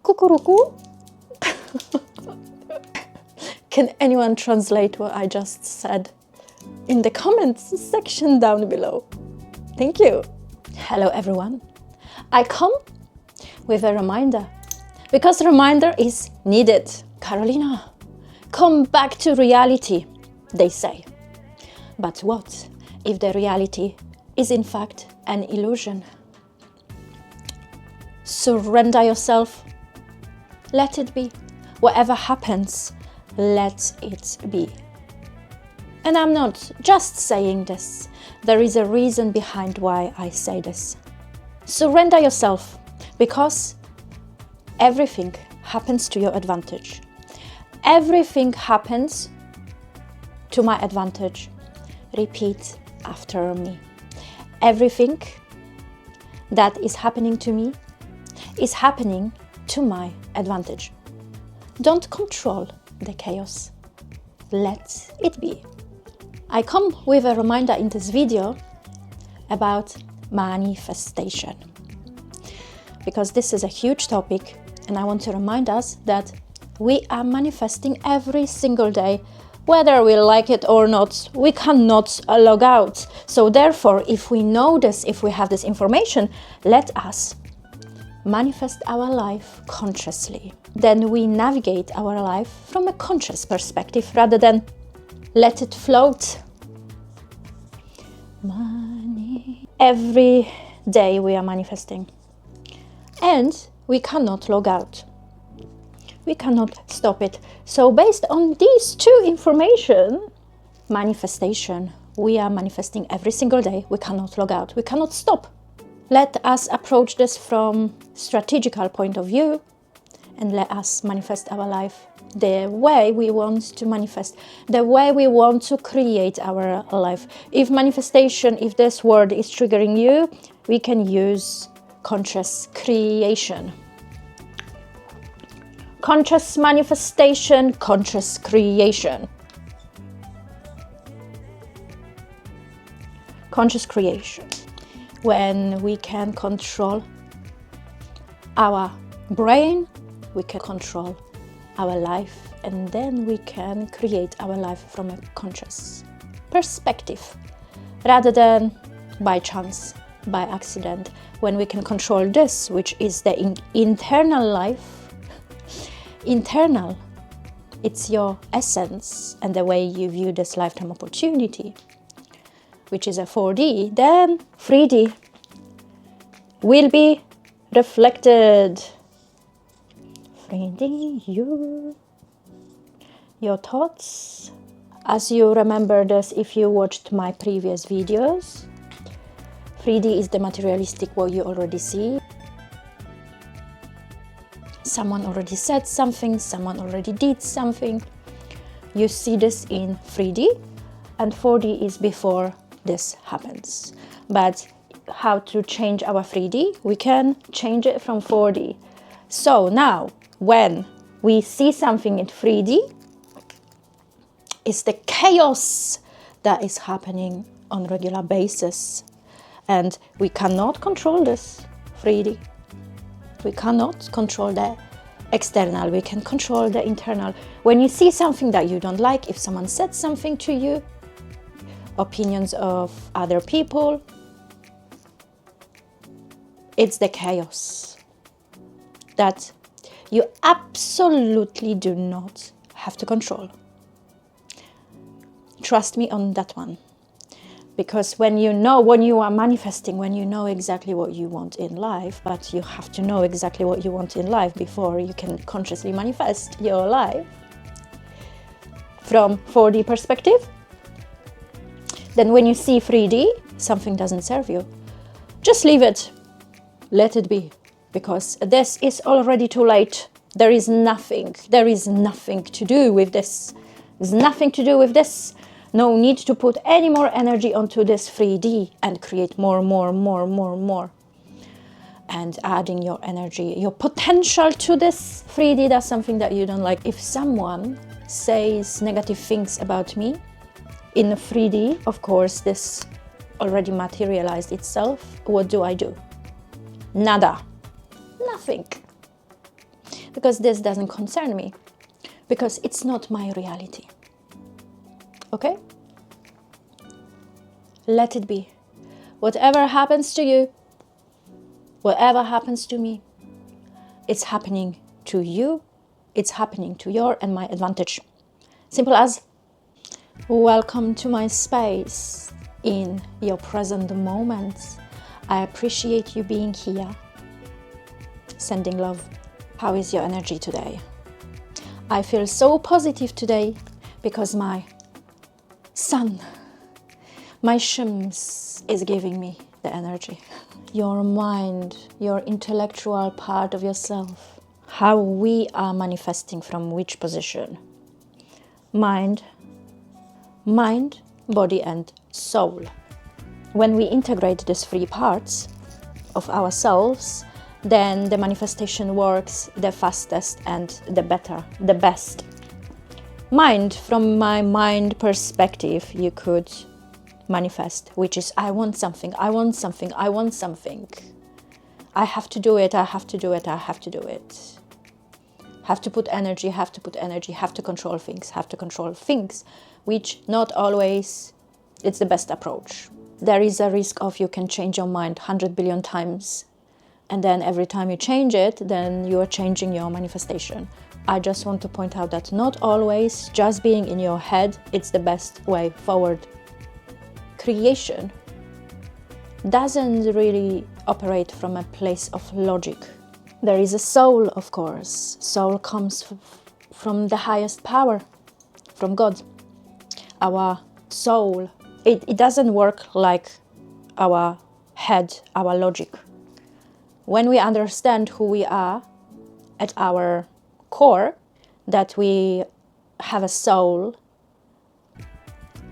Kukuruku? Can anyone translate what I just said in the comments section down below? Thank you. Hello everyone. I come with a reminder because reminder is needed. Carolina, come back to reality, they say. But what if the reality is in fact an illusion? Surrender yourself. Let it be. Whatever happens, let it be. And I'm not just saying this. There is a reason behind why I say this. Surrender yourself, because everything happens to your advantage. Everything happens to my advantage. Repeat after me. Everything that is happening to me is happening to my advantage. Don't control the chaos. Let it be. I come with a reminder in this video about manifestation, because this is a huge topic and I want to remind us that we are manifesting every single day, whether we like it or not. We cannot log out. So therefore, if we know this, if we have this information, let us manifest our life consciously. Then we navigate our life from a conscious perspective rather than let it float. Money. Every day we are manifesting. And we cannot log out. We cannot stop it. So based on these two information, manifestation, we are manifesting every single day. We cannot log out. We cannot stop. Let us approach this from strategical point of view and let us manifest our life the way we want to manifest, the way we want to create our life. If manifestation, if this word is triggering you, we can use conscious creation. Conscious manifestation, conscious creation. Conscious creation. When we can control our brain, we can control our life, and then we can create our life from a conscious perspective rather than by chance, by accident. When we can control this, which is the internal life, internal, it's your essence and the way you view this lifetime opportunity, which is a 4D, then 3D will be reflected. 3D, your thoughts. As you remember this, if you watched my previous videos, 3D is the materialistic what you already see. Someone already said something, someone already did something. You see this in 3D, and 4D is before this happens. But how to change our 3D? We can change it from 4D. So now, when we see something in 3D, it's the chaos that is happening on a regular basis. And we cannot control this 3D. We cannot control the external. We can control the internal. When you see something that you don't like, if someone said something to you, opinions of other people, it's the chaos that you absolutely do not have to control. Trust me on that one. Because when you are manifesting, when you know exactly what you want in life, but you have to know exactly what you want in life before you can consciously manifest your life from 4D perspective, then when you see 3D, something doesn't serve you. Just leave it. Let it be. Because this is already too late. There is nothing to do with this. There's nothing to do with this. No need to put any more energy onto this 3D and create more. And adding your energy, your potential to this 3D, that's something that you don't like. If someone says negative things about me in 3D, of course, this already materialized itself. What do? Nada. Nothing. because this doesn't concern me, because it's not my reality. Okay? Let it be. Whatever happens to you, whatever happens to me, it's happening to you, it's happening to your and my advantage. Simple as. Welcome to my space in your present moment. I appreciate you being here. Sending love. How is your energy today? I feel so positive today because my sun, my Shams is giving me the energy. Your mind, your intellectual part of yourself. How we are manifesting from which position? Mind, body and soul. When we integrate these three parts of ourselves, then the manifestation works the fastest and the better, the best. Mind, from my mind perspective, you could manifest, which is I want something, I want something, I want something. I have to do it, I have to do it, I have to do it. Have to put energy, have to put energy, have to control things, which not always it's the best approach. There is a risk of you can change your mind 100 billion times, and then every time you change it, then you are changing your manifestation. I just want to point out that not always just being in your head, it's the best way forward. Creation doesn't really operate from a place of logic. There is a soul, of course. Soul comes from the highest power, from God. Our soul, it doesn't work like our head, our logic. When we understand who we are at our core, that we have a soul,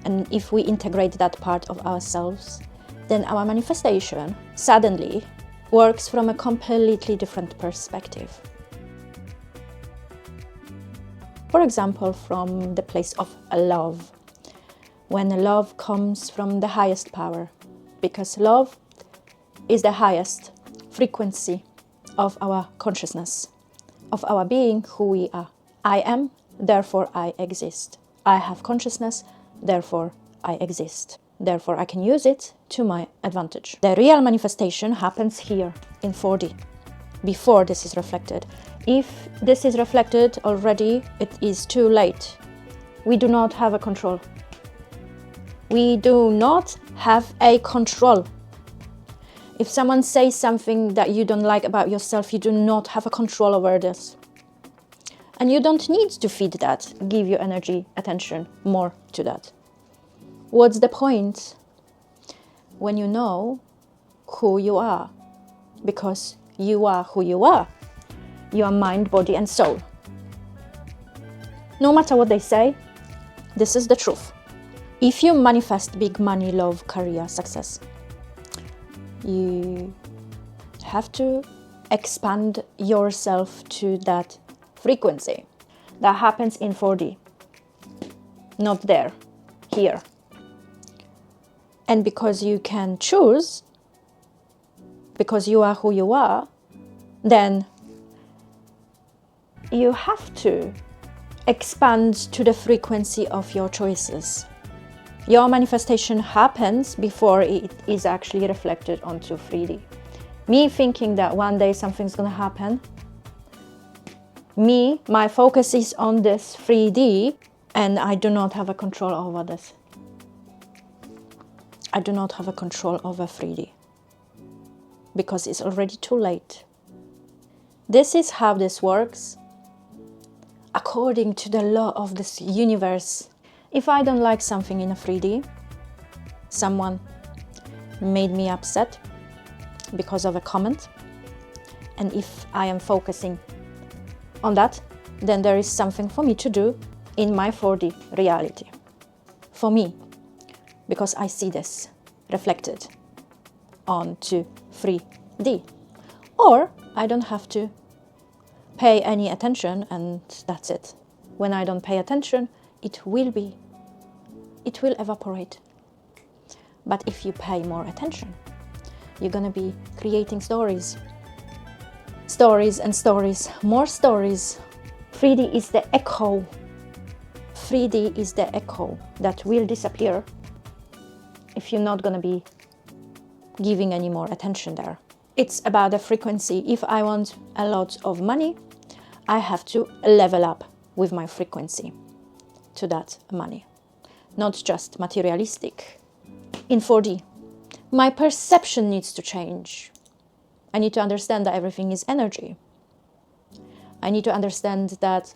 and if we integrate that part of ourselves, then our manifestation suddenly works from a completely different perspective. For example, from the place of love. When love comes from the highest power, because love is the highest frequency of our consciousness, of our being, who we are. I am, therefore I exist. I have consciousness, therefore I exist. Therefore I can use it to my advantage. The real manifestation happens here in 4D, before this is reflected. If this is reflected already, it is too late. We do not have a control. We do not have a control. If someone says something that you don't like about yourself, you do not have a control over this. And you don't need to feed that, give your energy, attention more to that. What's the point when you know who you are? Because you are who you are. You are mind, body, and soul. No matter what they say, this is the truth. If you manifest big money, love, career, success, you have to expand yourself to that frequency. That happens in 4D, not there, here. And because you can choose, because you are who you are, then you have to expand to the frequency of your choices. Your manifestation happens before it is actually reflected onto 3D. Me thinking that one day something's gonna happen, my focus is on this 3D, and I do not have a control over this. I do not have a control over 3D because it's already too late. This is how this works according to the law of this universe. If I don't like something in a 3D, someone made me upset because of a comment, and if I am focusing on that, then there is something for me to do in my 4D reality. For me, because I see this reflected onto 3D. Or I don't have to pay any attention, and that's it. When I don't pay attention, it will evaporate. But if you pay more attention, you're gonna be creating stories Stories and stories, more stories. 3D is the echo. 3D is the echo that will disappear if you're not going to be giving any more attention there. It's about the frequency. If I want a lot of money, I have to level up with my frequency to that money, not just materialistic. In 4D, my perception needs to change. I need to understand that everything is energy. I need to understand that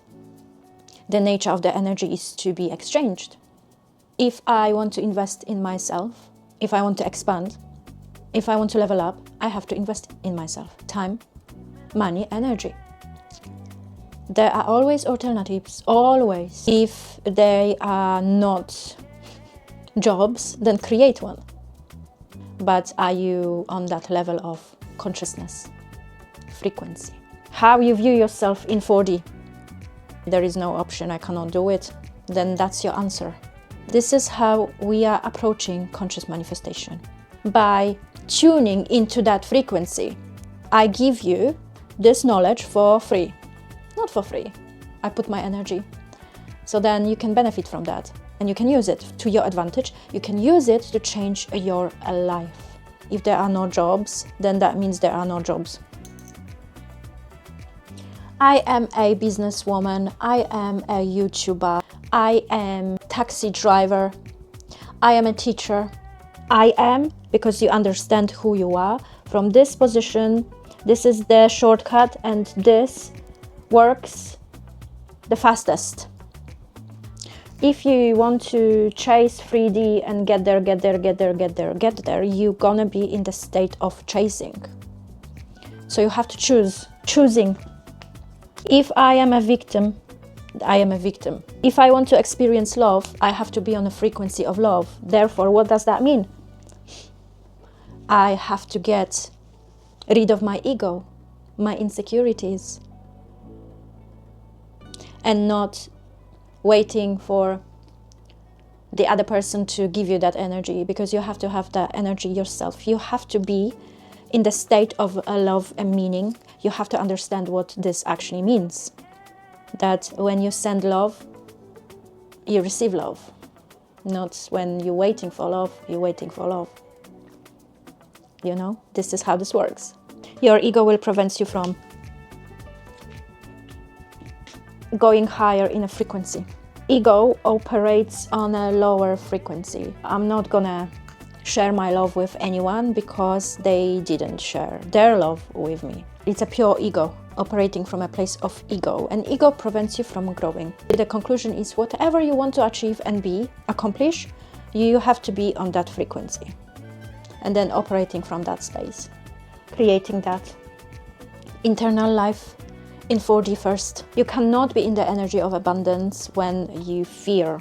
the nature of the energy is to be exchanged. If I want to invest in myself, if I want to expand, if I want to level up, I have to invest in myself. Time, money, energy. There are always alternatives, always. If they are not jobs, then create one. But are you on that level of consciousness, frequency? How you view yourself in 4D? There is no option, I cannot do it. Then that's your answer. This is how we are approaching conscious manifestation. By tuning into that frequency, I give you this knowledge for free. Not for free. I put my energy. So then you can benefit from that. And you can use it to your advantage. You can use it to change your life. If there are no jobs, then that means there are no jobs. I am a businesswoman. I am a YouTuber. I am taxi driver. I am a teacher. I am, because you understand who you are. From this position, this is the shortcut, and this works the fastest. If you want to chase 3D and get there, you're gonna be in the state of chasing. So you have to choosing. If I am a victim, I am a victim. If I want to experience love, I have to be on a frequency of love. Therefore, what does that mean? I have to get rid of my ego, my insecurities, and not waiting for the other person to give you that energy, because you have to have that energy yourself. You have to be in the state of love and meaning. You have to understand what this actually means. That when you send love, you receive love. Not when you're waiting for love, you're waiting for love. You know, this is how this works. Your ego will prevent you from going higher in a frequency. Ego operates on a lower frequency. I'm not gonna share my love with anyone because they didn't share their love with me. It's a pure ego operating from a place of ego, and ego prevents you from growing. The conclusion is whatever you want to achieve and accomplish, you have to be on that frequency, and then operating from that space, creating that internal life in 4D first. You cannot be in the energy of abundance when you fear.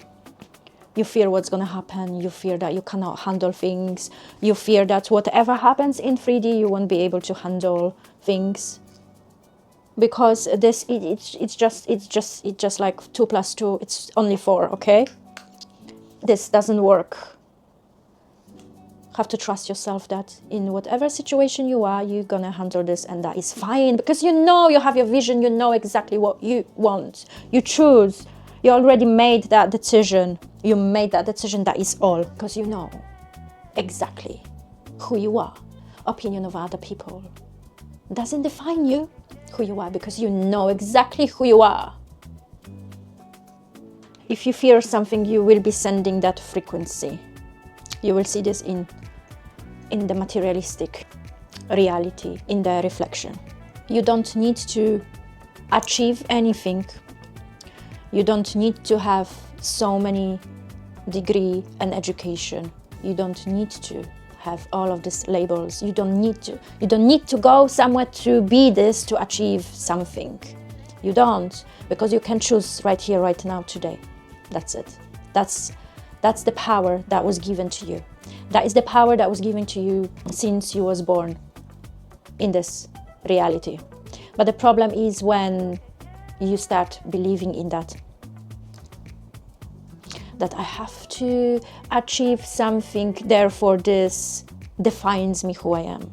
You fear what's going to happen. You fear that you cannot handle things. You fear that whatever happens in 3D, you won't be able to handle things. Because it's just like 2 plus 2. It's only 4, okay? This doesn't work. Have to trust yourself that in whatever situation you are, you're gonna handle this, and that is fine, because you know, you have your vision, you know exactly what you want. You choose. You already made that decision. You made that decision, that is all, because you know exactly who you are. Opinion of other people doesn't define you, who you are, because you know exactly who you are. If you fear something, you will be sending that frequency. You will see this in the materialistic reality, in the reflection. You don't need to achieve anything. You don't need to have so many degree and education. You don't need to have all of these labels. You don't need to. You don't need to go somewhere to be this, to achieve something. You don't, because you can choose right here, right now, today. That's it. That's the power that was given to you. That is the power that was given to you since you was born in this reality. But the problem is when you start believing in that I have to achieve something, therefore this defines me who I am.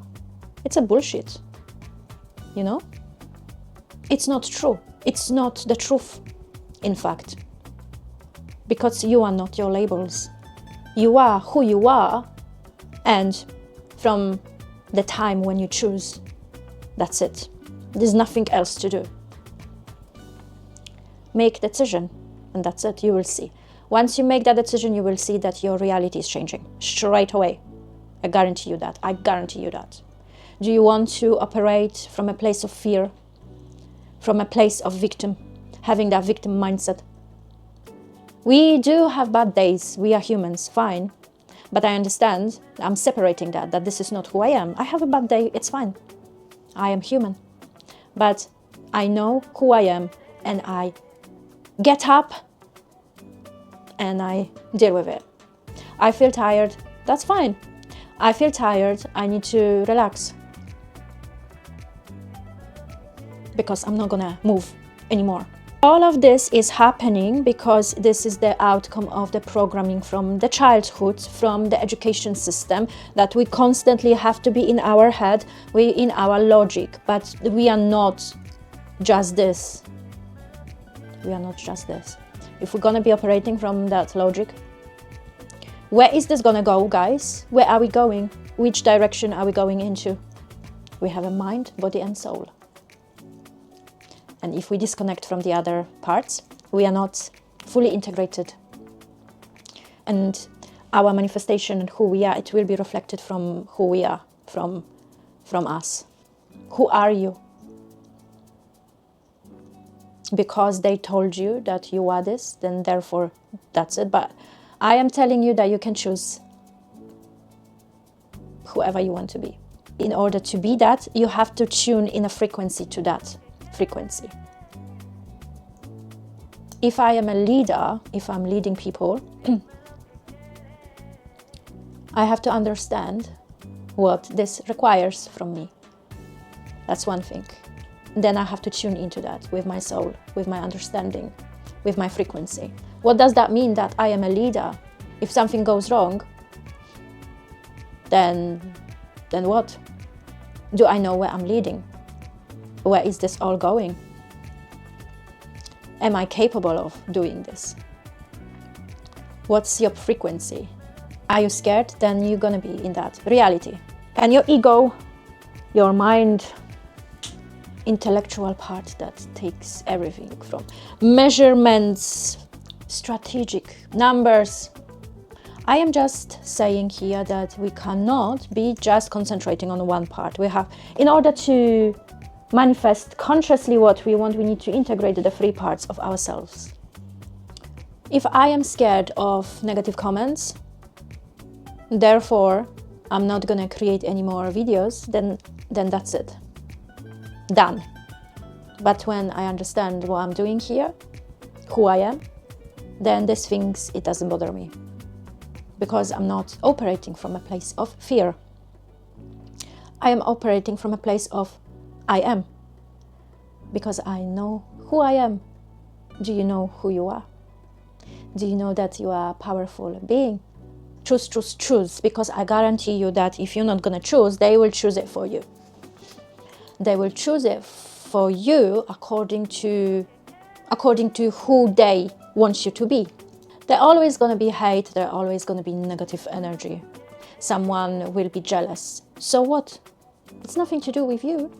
It's a bullshit, you know? It's not true. It's not the truth, in fact. Because you are not your labels. You are who you are, and from the time when you choose, that's it. There's nothing else to do. Make the decision, and that's it. You will see. Once you make that decision, you will see that your reality is changing straight away. I guarantee you that. I guarantee you that. Do you want to operate from a place of fear, from a place of victim, having that victim mindset? We do have bad days. We are humans, fine. But I understand, I'm separating that this is not who I am. I have a bad day, it's fine. I am human. But I know who I am, and I get up and I deal with it. I feel tired, that's fine. I feel tired, I need to relax. Because I'm not gonna move anymore. All of this is happening because this is the outcome of the programming from the childhood, from the education system, that we constantly have to be in our head, we in our logic, but we are not just this. We are not just this. If we're gonna be operating from that logic, where is this gonna go, guys? Where are we going? Which direction are we going into? We have a mind, body and soul. And if we disconnect from the other parts, we are not fully integrated. And our manifestation and who we are, it will be reflected from who we are, from us. Who are you? Because they told you that you are this, then therefore that's it. But I am telling you that you can choose whoever you want to be. In order to be that, you have to tune in a frequency to that frequency. If I am a leader, if I'm leading people, I have to understand what this requires from me. That's one thing. Then I have to tune into that with my soul, with my understanding, with my frequency. What does that mean that I am a leader? If something goes wrong, then what? Do I know where I'm leading? Where is this all going? Am I capable of doing this? What's your frequency? Are you scared? Then you're gonna be in that reality. And your ego, your mind, intellectual part that takes everything from measurements, strategic numbers. I am just saying here that we cannot be just concentrating on one part. We have, in order to manifest consciously what we want, we need to integrate the three parts of ourselves. If I am scared of negative comments, therefore I'm not gonna create any more videos, then that's it. Done. But when I understand what I'm doing here, who I am, then these things, it doesn't bother me. Because I'm not operating from a place of fear. I am operating from a place of I am. Because I know who I am. Do you know who you are? Do you know that you are a powerful being? Choose, choose, choose. Because I guarantee you that if you're not gonna choose, they will choose it for you. They will choose it for you according to who they want you to be. They're always going to be hate, they're always going to be negative energy. Someone will be jealous. So what? It's nothing to do with you.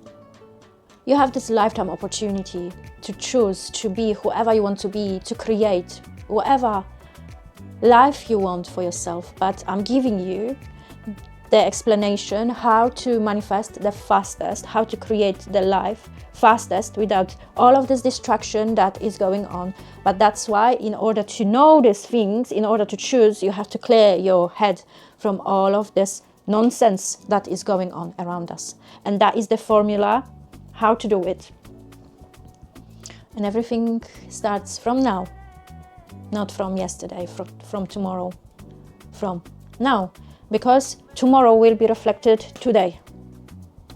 You have this lifetime opportunity to choose to be whoever you want to be, to create whatever life you want for yourself. But I'm giving you the explanation how to manifest the fastest, how to create the life fastest without all of this distraction that is going on. But that's why, in order to know these things, in order to choose, you have to clear your head from all of this nonsense that is going on around us. And that is the formula how to do it. And everything starts from now, not from yesterday, from tomorrow, from now. Because tomorrow will be reflected today,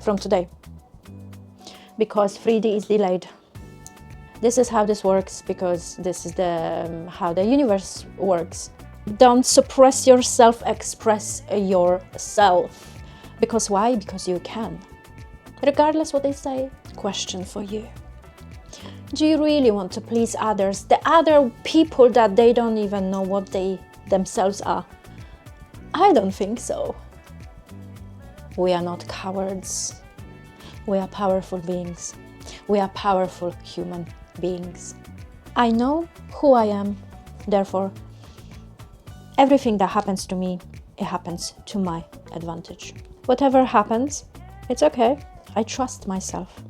from today. Because 3D is delayed. This is how this works, because this is how the universe works. Don't suppress yourself, express yourself. Because why? Because you can. Regardless what they say, question for you. Do you really want to please others, the other people that they don't even know what they themselves are? I don't think so. We are not cowards. We are powerful beings. We are powerful human beings. I know who I am, therefore, everything that happens to me, it happens to my advantage. Whatever happens, it's okay. I trust myself.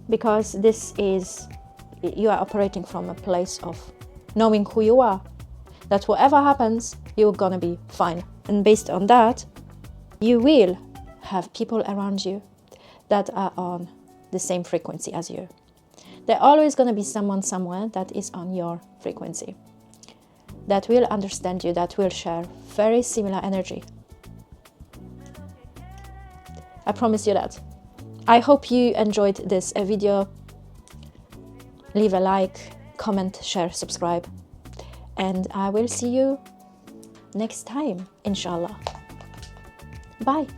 Because you are operating from a place of knowing who you are. That whatever happens, you're gonna be fine. And based on that, you will have people around you that are on the same frequency as you. There's always gonna be someone somewhere that is on your frequency, that will understand you, that will share very similar energy. I promise you that. I hope you enjoyed this video. Leave a like, comment, share, subscribe. And I will see you next time, inshallah. Bye.